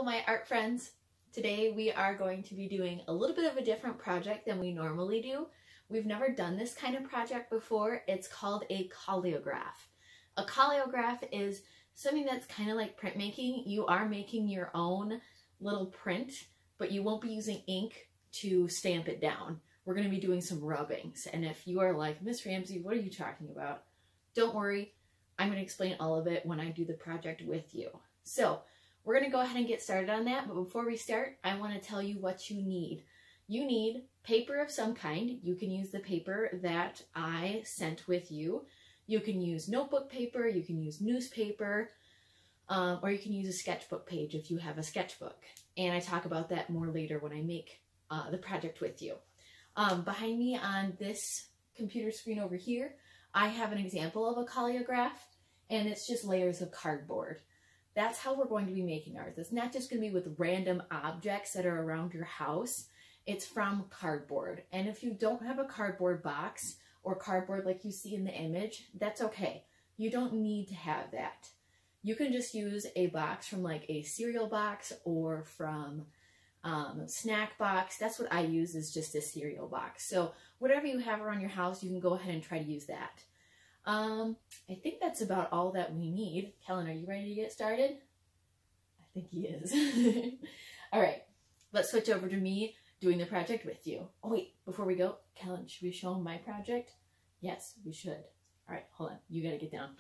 my art friends. Today we are going to be doing a little bit of a different project than we normally do. We've never done this kind of project before. It's called a collagraph. A collagraph is something that's kind of like printmaking. You are making your own little print, but you won't be using ink to stamp it down. We're going to be doing some rubbings. And if you are like, Miss Ramsey, what are you talking about? Don't worry. I'm going to explain all of it when I do the project with you. So we're going to go ahead and get started on that. But before we start, I want to tell you what you need. You need paper of some kind. You can use the paper that I sent with you. You can use notebook paper, you can use newspaper, or you can use a sketchbook page if you have a sketchbook. And I talk about that more later when I make the project with you. Behind me on this computer screen over here, I have an example of a collagraph, and it's just layers of cardboard. That's how we're going to be making ours. It's not just going to be with random objects that are around your house. It's from cardboard. And if you don't have a cardboard box or cardboard like you see in the image, that's okay. You don't need to have that. You can just use a box from like a cereal box or from snack box. That's what I use, is just a cereal box. So whatever you have around your house, you can go ahead and try to use that. I think that's about all that we need. Kellen, are you ready to get started? I think he is. All right, let's switch over to me doing the project with you. Oh wait, before we go, Kellen, should we show him my project? Yes, we should. All right, hold on, you gotta get down.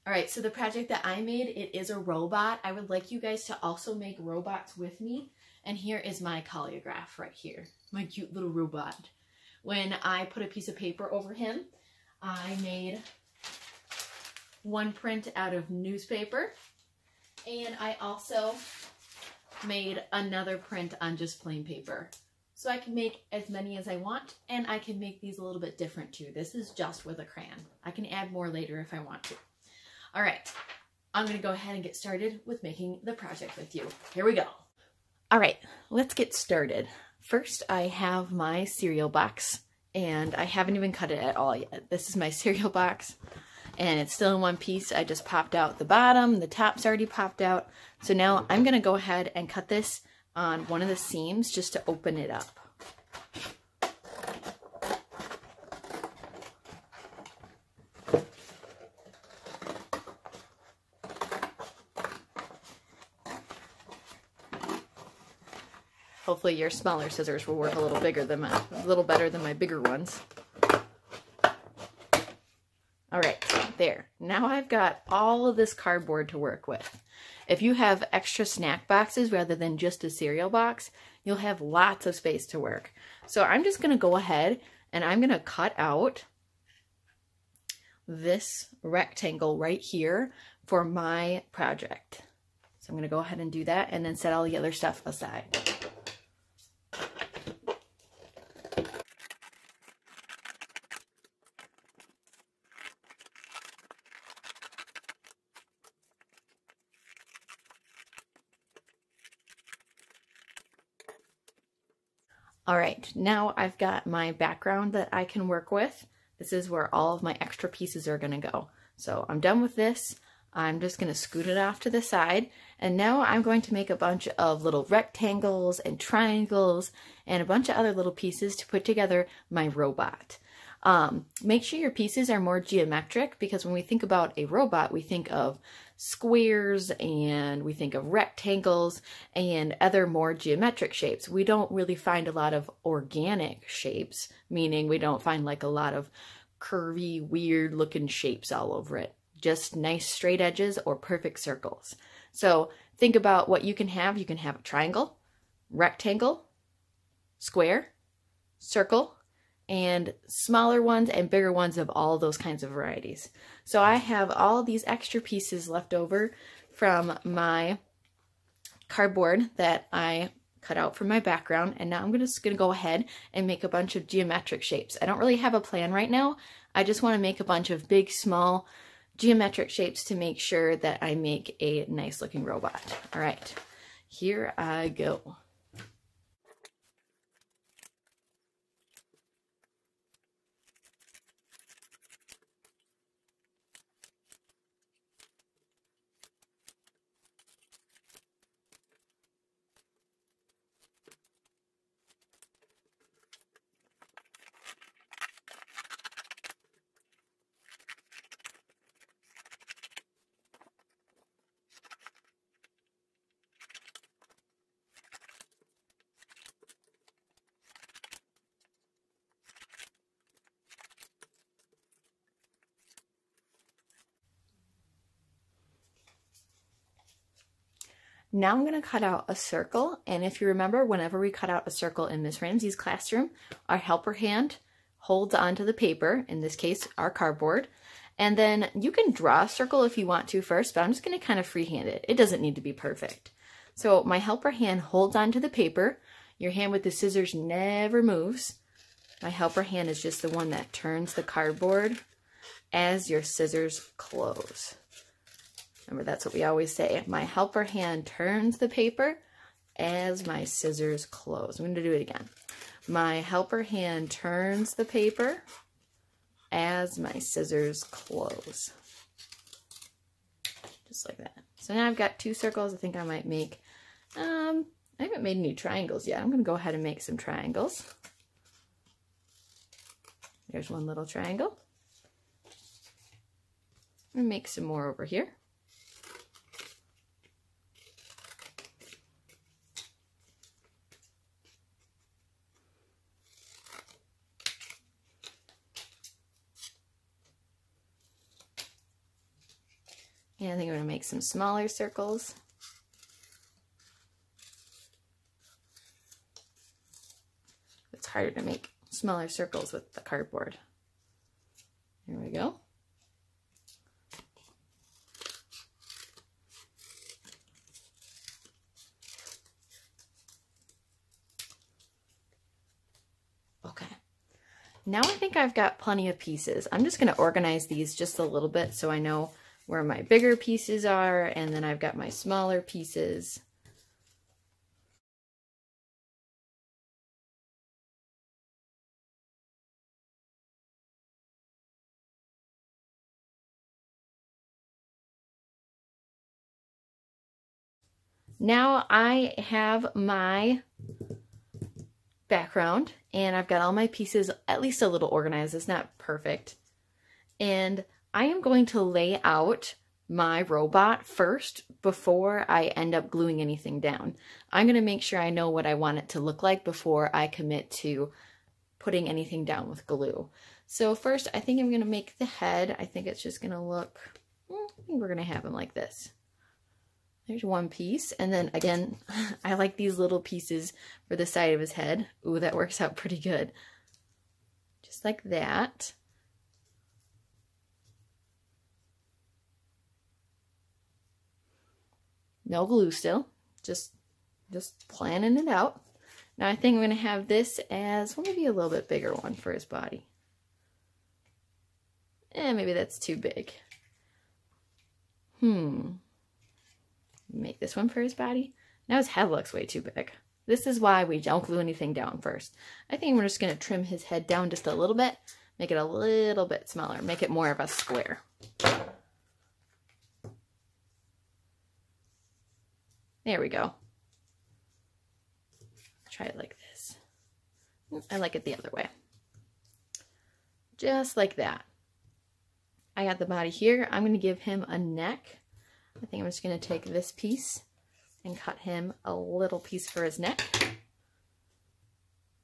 All right, so the project that I made, it is a robot. I would like you guys to also make robots with me. And here is my collagraph right here, my cute little robot. When I put a piece of paper over him, I made one print out of newspaper, and I also made another print on just plain paper. So I can make as many as I want, and I can make these a little bit different too. This is just with a crayon. I can add more later if I want to. All right, I'm gonna go ahead and get started with making the project with you. Here we go. All right, let's get started. First, I have my cereal box, and I haven't even cut it at all yet. This is my cereal box, and it's still in one piece. I just popped out the bottom, the top's already popped out. So now I'm gonna go ahead and cut this on one of the seams just to open it up. Hopefully your smaller scissors will work a little better than my bigger ones. All right, there. Now I've got all of this cardboard to work with. If you have extra snack boxes rather than just a cereal box, you'll have lots of space to work. So I'm just gonna go ahead and I'm gonna cut out this rectangle right here for my project. So I'm gonna go ahead and do that and then set all the other stuff aside. All right, now I've got my background that I can work with. This is where all of my extra pieces are gonna go. So I'm done with this. I'm just gonna scoot it off to the side. And now I'm going to make a bunch of little rectangles and triangles and a bunch of other little pieces to put together my robot. Make sure your pieces are more geometric, because when we think about a robot, we think of squares and we think of rectangles and other more geometric shapes. We don't really find a lot of organic shapes, meaning we don't find like a lot of curvy, weird looking shapes all over it. Just nice straight edges or perfect circles. So think about what you can have. You can have a triangle, rectangle, square, circle, and smaller ones and bigger ones of all those kinds of varieties. So I have all these extra pieces left over from my cardboard that I cut out from my background, and now I'm just gonna go ahead and make a bunch of geometric shapes. I don't really have a plan right now. I just wanna make a bunch of big, small geometric shapes to make sure that I make a nice looking robot. All right, here I go. Now I'm going to cut out a circle, and if you remember, whenever we cut out a circle in Miss Ramsey's classroom, our helper hand holds onto the paper, in this case our cardboard, and then you can draw a circle if you want to first, but I'm just going to kind of freehand it. It doesn't need to be perfect. So my helper hand holds onto the paper. Your hand with the scissors never moves. My helper hand is just the one that turns the cardboard as your scissors close. Remember, that's what we always say. My helper hand turns the paper as my scissors close. I'm going to do it again. My helper hand turns the paper as my scissors close. Just like that. So now I've got two circles. I think I might make, I haven't made any triangles yet. I'm going to go ahead and make some triangles. There's one little triangle. I'm going to make some more over here. And I think I'm going to make some smaller circles. It's harder to make smaller circles with the cardboard. There we go. Okay. Now I think I've got plenty of pieces. I'm just going to organize these just a little bit so I know where my bigger pieces are, and then I've got my smaller pieces. Now I have my background, and I've got all my pieces at least a little organized. It's not perfect. And I am going to lay out my robot first before I end up gluing anything down. I'm going to make sure I know what I want it to look like before I commit to putting anything down with glue. So first, I think I'm going to make the head. I think it's just going to look, I think we're going to have him like this. There's one piece. And then again, I like these little pieces for the side of his head. Ooh, that works out pretty good. Just like that. No glue still, just planning it out. Now I think I'm going to have this as, well, maybe a little bit bigger one for his body. Maybe that's too big. Make this one for his body. Now his head looks way too big. This is why we don't glue anything down first. I think we're just going to trim his head down just a little bit, make it a little bit smaller, make it more of a square. There we go. Try it like this. I like it the other way. Just like that. I got the body here. I'm going to give him a neck. I think I'm just going to take this piece and cut him a little piece for his neck.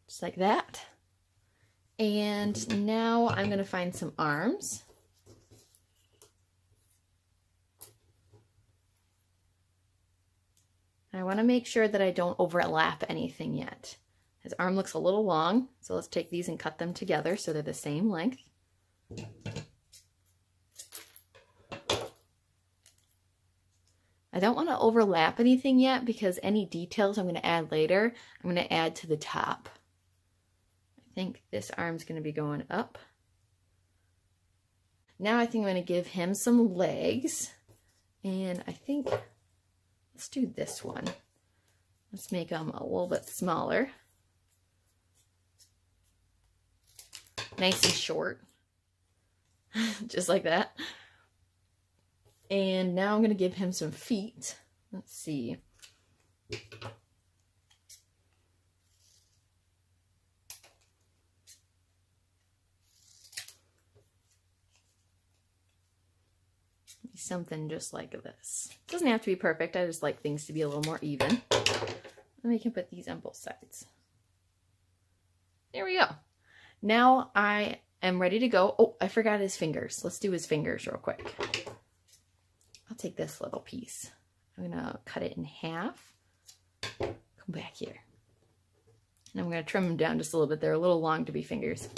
Just like that. And now I'm going to find some arms. I want to make sure that I don't overlap anything yet. His arm looks a little long, so let's take these and cut them together so they're the same length. I don't want to overlap anything yet because any details I'm going to add later, I'm going to add to the top. I think this arm's going to be going up. Now I think I'm going to give him some legs, and I think let's do this one. Let's make them a little bit smaller. Nice and short. Just like that. And now I'm going to give him some feet. Let's see. Something just like this. Doesn't have to be perfect. I just like things to be a little more even. And we can put these on both sides. There we go. Now I am ready to go. Oh, I forgot his fingers. Let's do his fingers real quick. I'll take this little piece I'm gonna cut it in half. Come back here. And I'm gonna trim them down just a little bit. They're a little long to be fingers.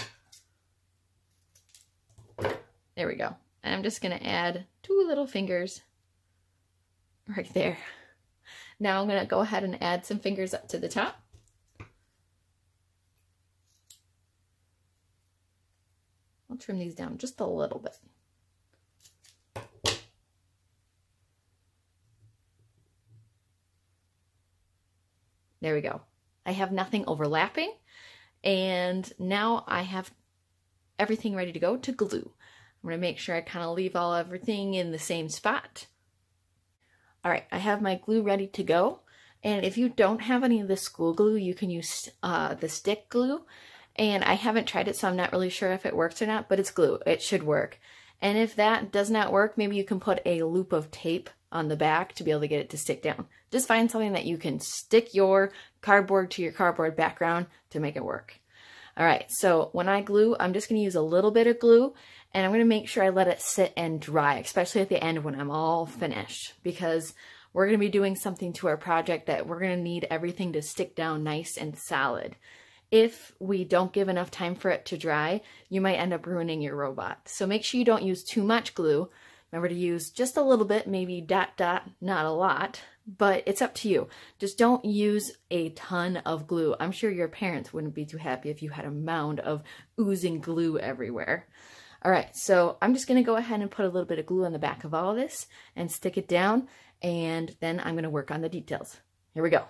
There we go. And I'm just gonna add 2 little fingers right there. Now I'm gonna go ahead and add some fingers up to the top. I'll trim these down just a little bit. There we go. I have nothing overlapping, and now I have everything ready to go to glue. I'm going to make sure I kind of leave everything in the same spot. All right, I have my glue ready to go, and if you don't have any of the school glue, you can use the stick glue, and I haven't tried it, so I'm not really sure if it works or not, but it's glue. It should work. And if that does not work, maybe you can put a loop of tape on the back to be able to get it to stick down. Just find something that you can stick your cardboard to your cardboard background to make it work. All right, so when I glue, I'm just going to use a little bit of glue, and I'm going to make sure I let it sit and dry, especially at the end when I'm all finished, because we're going to be doing something to our project that we're going to need everything to stick down nice and solid. If we don't give enough time for it to dry, you might end up ruining your robot. So make sure you don't use too much glue. Remember to use just a little bit, maybe dot, not a lot, but it's up to you. Just don't use a ton of glue. I'm sure your parents wouldn't be too happy if you had a mound of oozing glue everywhere. All right, so I'm just gonna go ahead and put a little bit of glue on the back of all of this and stick it down, and then I'm gonna work on the details. Here we go.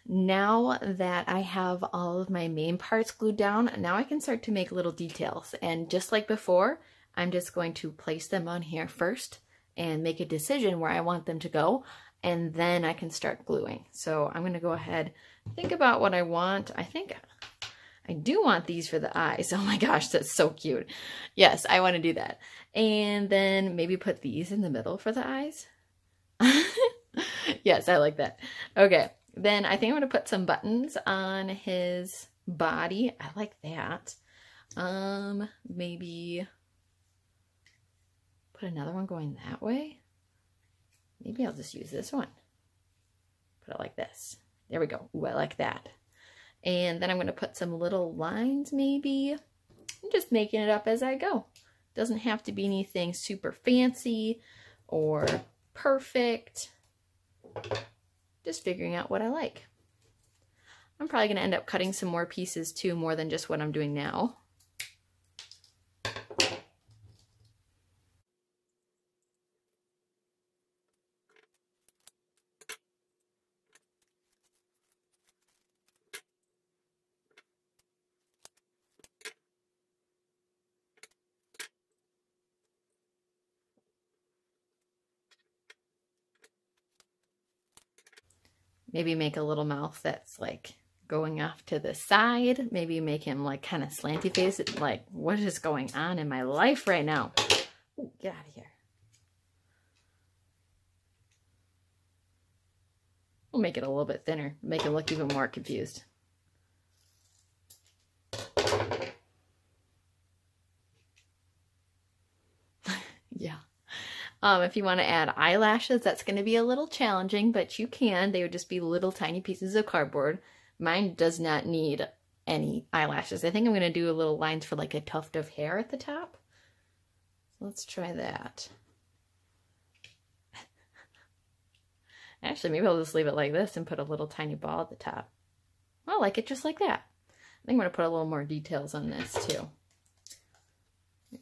Now that I have all of my main parts glued down, now I can start to make little details. And just like before, I'm just going to place them on here first and make a decision where I want them to go, and then I can start gluing. So I'm going to go ahead, think about what I want. I think I do want these for the eyes. Oh my gosh, that's so cute. Yes, I want to do that. And then maybe put these in the middle for the eyes. Yes, I like that. Okay. Then I think I'm going to put some buttons on his body. I like that. Maybe put another one going that way. Maybe I'll just use this one. Put it like this. There we go. Ooh, I like that. And then I'm going to put some little lines maybe. I'm just making it up as I go. Doesn't have to be anything super fancy or perfect. Just figuring out what I like. I'm probably going to end up cutting some more pieces too, more than just what I'm doing now. Maybe make a little mouth that's like going off to the side. Maybe make him like kind of slanty face. Like, what is going on in my life right now? Ooh, get out of here. We'll make it a little bit thinner. Make it look even more confused. Yeah. If you want to add eyelashes, that's going to be a little challenging, but you can. They would just be little tiny pieces of cardboard. Mine does not need any eyelashes. I think I'm going to do a little lines for like a tuft of hair at the top. Let's try that. Actually, maybe I'll just leave it like this and put a little tiny ball at the top. I like it just like that. I think I'm going to put a little more details on this too.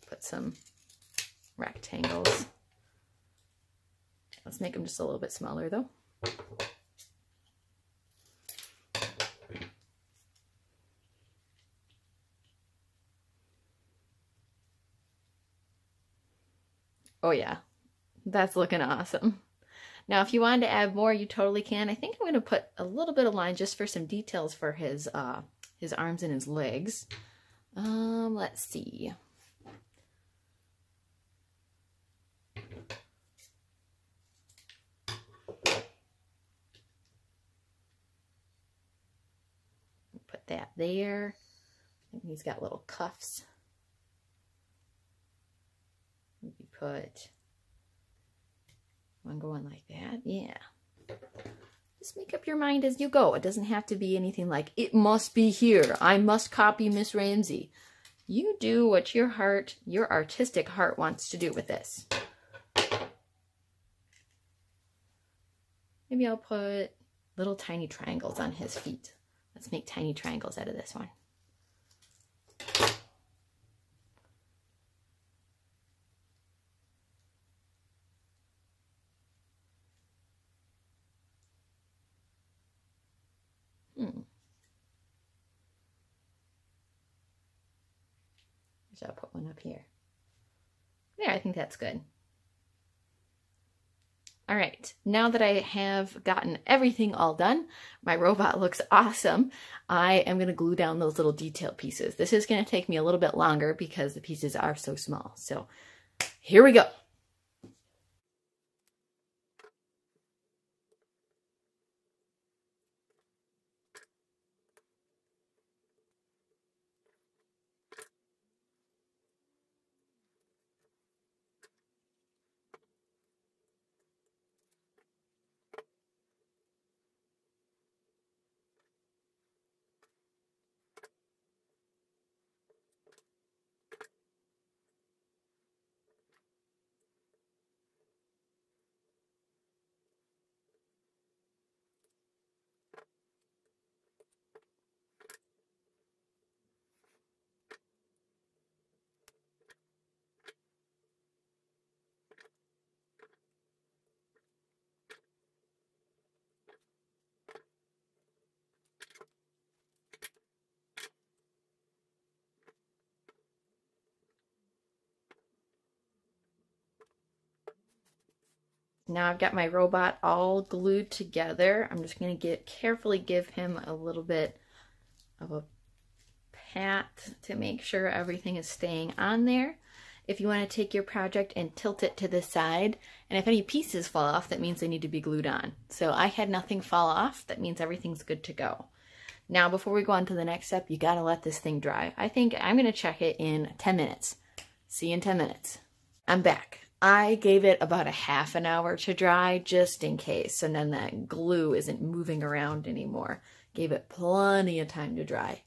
Put some rectangles. Let's make them just a little bit smaller though. Oh yeah, that's looking awesome. Now, if you wanted to add more, you totally can. I think I'm going to put a little bit of line just for some details for his arms and his legs. Let's see. Put that there. I think he's got little cuffs. Maybe put one going like that. Yeah. Just make up your mind as you go. It doesn't have to be anything like, it must be here. I must copy Miss Ramsey. You do what your heart, your artistic heart wants to do with this. Maybe I'll put little tiny triangles on his feet. Let's make tiny triangles out of this one. So I'll put one up here. Yeah, I think that's good. All right, now that I have gotten everything all done, my robot looks awesome. I am going to glue down those little detail pieces. This is going to take me a little bit longer because the pieces are so small. So here we go. Now I've got my robot all glued together. I'm just going to carefully give him a little bit of a pat to make sure everything is staying on there. If you want to take your project and tilt it to the side, and if any pieces fall off, that means they need to be glued on. So I had nothing fall off. That means everything's good to go. Now, before we go on to the next step, you got to let this thing dry. I think I'm going to check it in 10 minutes. See you in 10 minutes. I'm back. I gave it about a half an hour to dry just in case, and then that glue isn't moving around anymore. Gave it plenty of time to dry.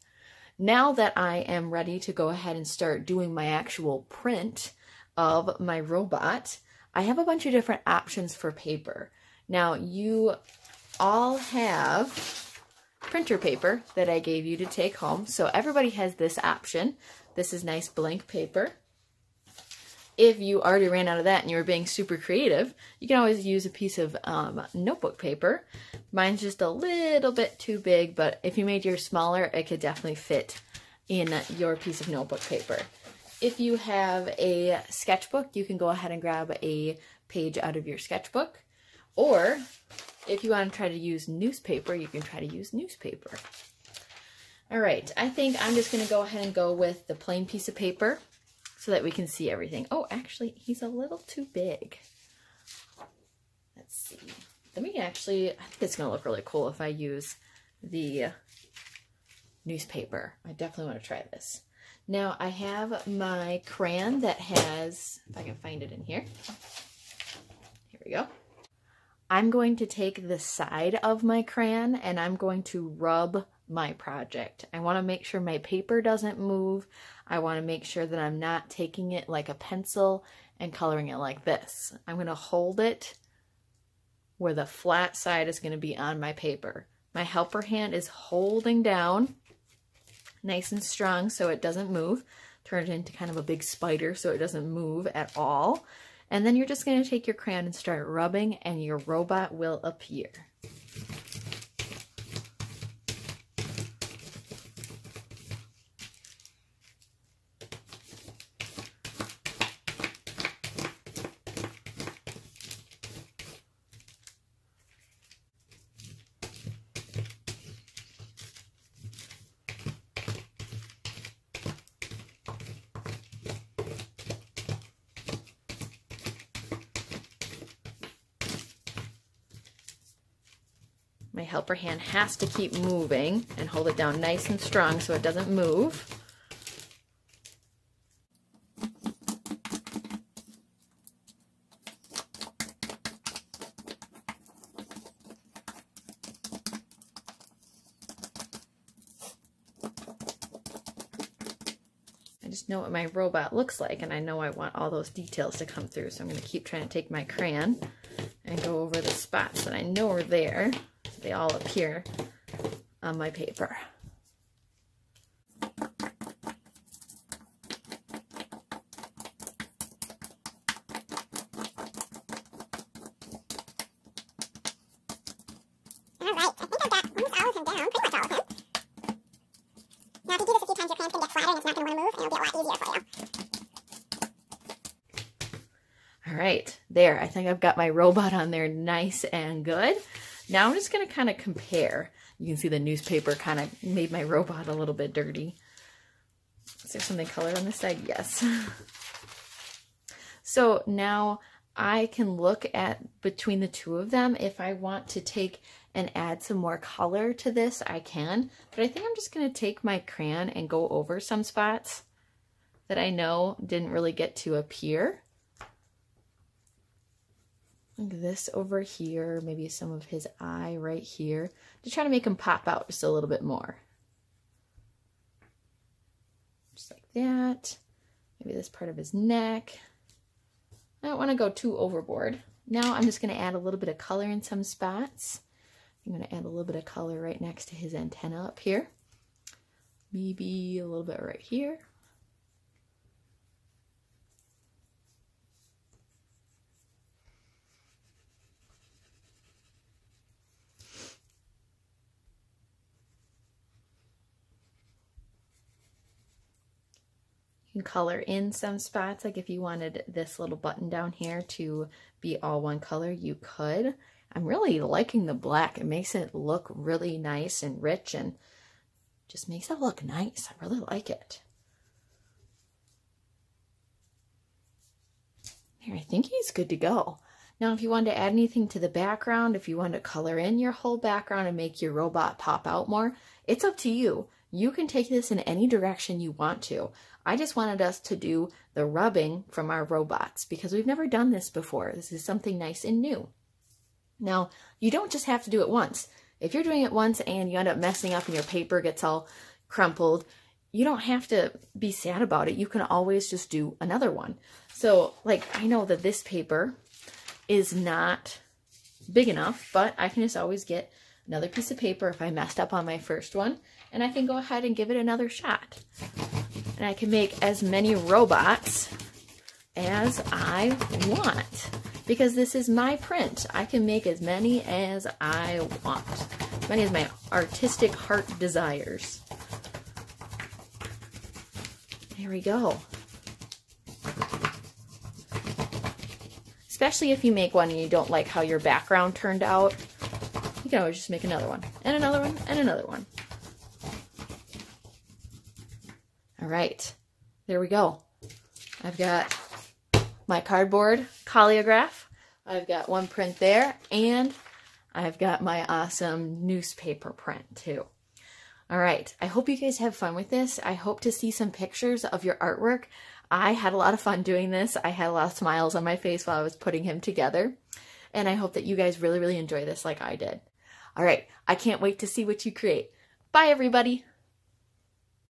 Now that I am ready to go ahead and start doing my actual print of my robot, I have a bunch of different options for paper. Now, you all have printer paper that I gave you to take home, so everybody has this option. This is nice blank paper. If you already ran out of that and you were being super creative, you can always use a piece of notebook paper. Mine's just a little bit too big, but if you made yours smaller, it could definitely fit in your piece of notebook paper. If you have a sketchbook, you can go ahead and grab a page out of your sketchbook. Or if you want to try to use newspaper, you can try to use newspaper. All right, I think I'm just going to go ahead and go with the plain piece of paper, so that we can see everything. Oh, actually, he's a little too big. Let's see. Let me actually, I think it's going to look really cool if I use the newspaper. I definitely want to try this. Now, I have my crayon that has, if I can find it in here. Here we go. I'm going to take the side of my crayon and I'm going to rub my project. I want to make sure my paper doesn't move. I want to make sure that I'm not taking it like a pencil and coloring it like this. I'm going to hold it where the flat side is going to be on my paper. My helper hand is holding down nice and strong so it doesn't move. Turn it into kind of a big spider so it doesn't move at all. And then you're just going to take your crayon and start rubbing and your robot will appear. My helper hand has to keep moving and hold it down nice and strong so it doesn't move. I just know what my robot looks like, and I know I want all those details to come through, so I'm going to keep trying to take my crayon and go over the spots that I know are there. They all appear on my paper. Alright, I think I've got almost all of him down, pretty much all of him. Now if you do this a few times, your crayon can get flatter and it's not going to want to move, and it'll be a lot easier for you. Alright, there. I think I've got my robot on there nice and good. Now I'm just going to kind of compare. You can see the newspaper kind of made my robot a little bit dirty. Is there something colored on this side? Yes. So now I can look at between the two of them. If I want to take and add some more color to this, I can. But I think I'm just going to take my crayon and go over some spots that I know didn't really get to appear. Like this over here, maybe some of his eye right here, to try to make him pop out just a little bit more. Just like that. Maybe this part of his neck. I don't want to go too overboard. Now I'm just going to add a little bit of color in some spots. I'm going to add a little bit of color right next to his antenna up here. Maybe a little bit right here. Color in some spots, like if you wanted this little button down here to be all one color, you could. I'm really liking the black. It makes it look really nice and rich and just makes it look nice. I really like it. Here, I think he's good to go. Now, if you wanted to add anything to the background, if you wanted to color in your whole background and make your robot pop out more, it's up to you. You can take this in any direction you want to. I just wanted us to do the rubbing from our robots because we've never done this before. This is something nice and new. Now, you don't just have to do it once. If you're doing it once and you end up messing up and your paper gets all crumpled, you don't have to be sad about it. You can always just do another one. So, like, I know that this paper is not big enough, but I can just always get another piece of paper if I messed up on my first one, and I can go ahead and give it another shot. And I can make as many robots as I want because this is my print. I can make as many as I want, as many as my artistic heart desires. There we go. Especially if you make one and you don't like how your background turned out, you can always just make another one, and another one, and another one. All right, there we go. I've got my cardboard Collagraph. I've got one print there, and I've got my awesome newspaper print too. All right, I hope you guys have fun with this. I hope to see some pictures of your artwork. I had a lot of fun doing this. I had a lot of smiles on my face while I was putting him together. And I hope that you guys really, really enjoy this like I did. All right, I can't wait to see what you create. Bye! Bye, everybody.